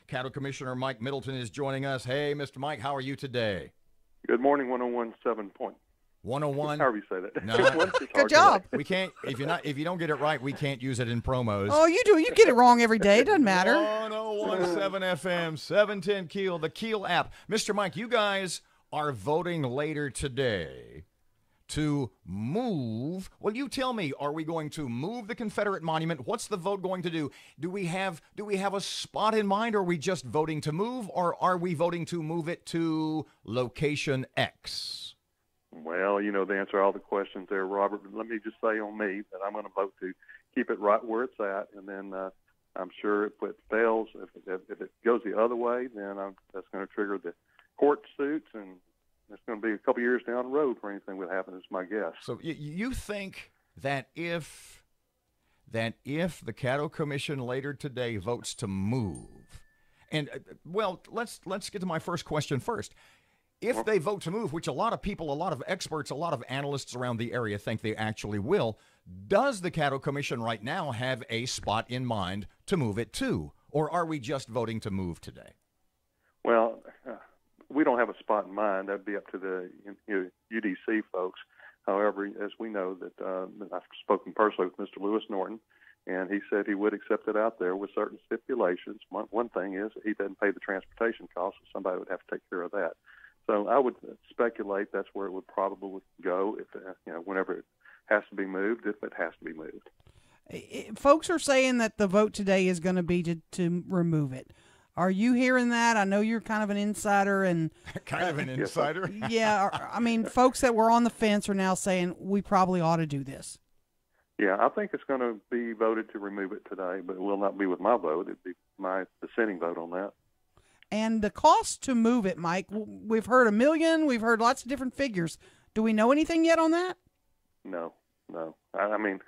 Caddo Commissioner Mike Middleton is joining us. Hey, Mr. Mike, how are you today? Good morning, 101.7 point. 101. However you say that. No. Good job. We can't, if you don't get it right, we can't use it in promos. Oh, you do. You get it wrong every day. Doesn't matter. 101.7 FM, 710 Keel, the Keel app. Mr. Mike, you guys are voting later today to move. Well, you tell me, are we going to move the Confederate monument? What's the vote going to do? Do we have a spot in mind, or are we just voting to move, or are we voting to move it to location X? Well, you know the answer to all the questions there, Robert. But let me just say on me that I'm going to vote to keep it right where it's at, and then I'm sure if it fails, if it goes the other way, then that's going to trigger the court suits, and it's going to be a couple years down the road for anything would happen, is my guess. So you think that if the Caddo Commission later today votes to move, and well, let's get to my first question first. If they vote to move, which a lot of people, a lot of experts, a lot of analysts around the area think they actually will, does the Caddo Commission right now have a spot in mind to move it to? Or are we just voting to move today? Well, we don't have a spot in mind. That'd be up to the UDC folks. However, as we know that I've spoken personally with Mr. Lewis Norton, and he said he would accept it out there with certain stipulations. One thing is he doesn't pay the transportation costs, so somebody would have to take care of that. So I would speculate that's where it would probably go if whenever it has to be moved, if it has to be moved. Folks are saying that the vote today is going to be to remove it. Are you hearing that? I know you're kind of an insider and kind of an insider. Yeah, I mean, folks that were on the fence are now saying we probably ought to do this. Yeah, I think it's going to be voted to remove it today, but it will not be with my vote. It'd be my dissenting vote on that. And the cost to move it, Mike, we've heard $1 million. We've heard lots of different figures. Do we know anything yet on that? No. I mean,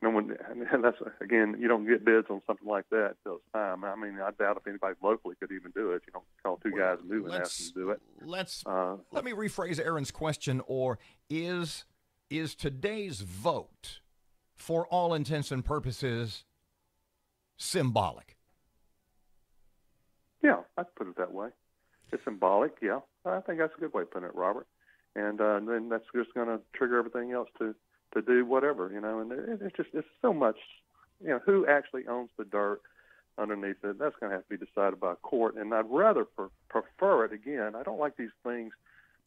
no one. And that's again, you don't get bids on something like that until it's time. I mean, I doubt if anybody locally could even do it. You don't call two guys and move and ask them to do it. Let me rephrase Aaron's question. Or is today's vote, for all intents and purposes, symbolic? Yeah, I'd put it that way. It's symbolic, yeah. I think that's a good way of putting it, Robert. And then that's just going to trigger everything else to do whatever, And it's so much, who actually owns the dirt underneath it. That's going to have to be decided by a court. And I'd rather prefer it, again, I don't like these things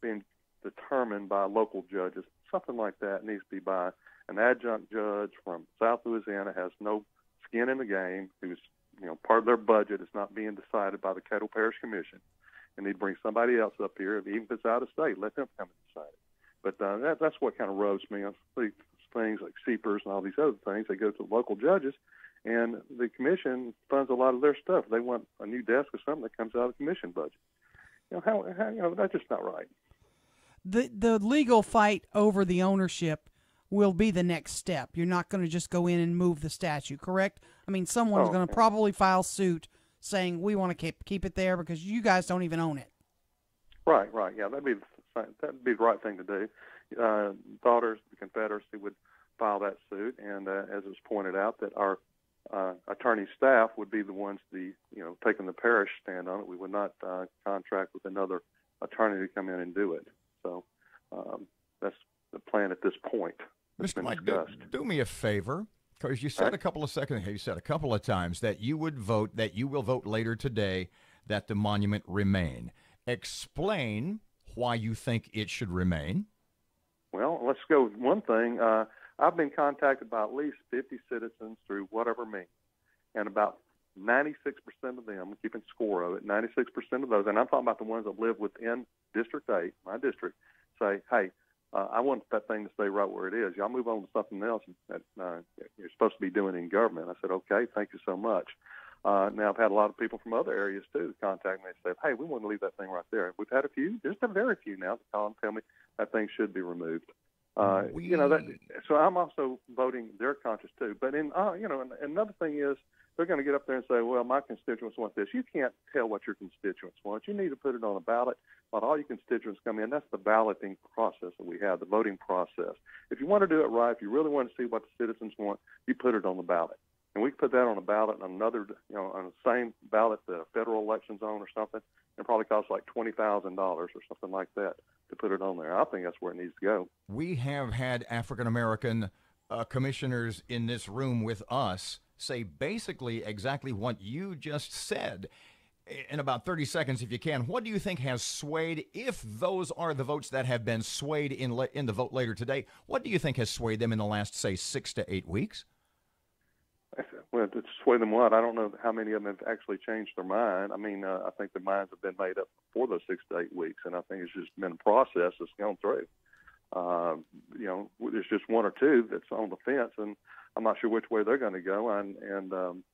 being determined by local judges. Something like that needs to be by an adjunct judge from South Louisiana, has no skin in the game, who's part of their budget is not being decided by the Caddo Parish Commission, and they'd bring somebody else up here, even if it's out of state, let them come and decide it. But that's what kind of rubs me on these things like CPERS and all these other things. They go to local judges, and the commission funds a lot of their stuff. They want a new desk or something that comes out of the commission budget. That's just not right. The legal fight over the ownership will be the next step. You're not going to just go in and move the statue, correct? I mean, someone's going to probably file suit saying we want to keep it there because you guys don't even own it. Right. Yeah, that'd be the right thing to do. Daughters, the Confederacy would file that suit, and as it was pointed out, that our attorney staff would be the ones taking the parish stand on it. We would not contract with another attorney to come in and do it. So that's the plan at this point. Mr. Mike, do me a favor, because you said a couple of seconds ago, you said a couple of times that you will vote later today that the monument remain. Explain why you think it should remain. Well, let's go with one thing. I've been contacted by at least 50 citizens through whatever means, and about 96% of them, keeping score of it, 96% of those, and I'm talking about the ones that live within District 8, my district, say, hey, I want that thing to stay right where it is. Y'all move on to something else that you're supposed to be doing in government. I said, okay, thank you so much. Now, I've had a lot of people from other areas, too, contact me and say, hey, we want to leave that thing right there. We've had a few, just a very few now, that call and tell me that thing should be removed. So I'm also voting their conscience, too. But, another thing is they're going to get up there and say, well, my constituents want this. You can't tell what your constituents want. You need to put it on a ballot. Let all your constituents come in. That's the balloting process that we have, the voting process. If you want to do it right, if you really want to see what the citizens want, you put it on the ballot. and we could put that on a ballot, and another, on the same ballot the federal election's on or something. It probably costs like $20,000 or something like that to put it on there. I think that's where it needs to go. We have had African American commissioners in this room with us say basically exactly what you just said. In about 30 seconds, if you can, what do you think has swayed, if those are the votes that have been swayed in the vote later today, what do you think has swayed them in the last, say, 6 to 8 weeks? Well, to sway them what? I don't know how many of them have actually changed their mind. I mean, I think the minds have been made up for those 6 to 8 weeks, and I think it's just been a process that's gone through. There's just one or two that's on the fence, and I'm not sure which way they're going to go, and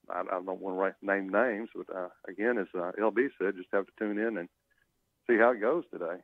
I don't want to name names, but again, as LB said, just have to tune in and see how it goes today.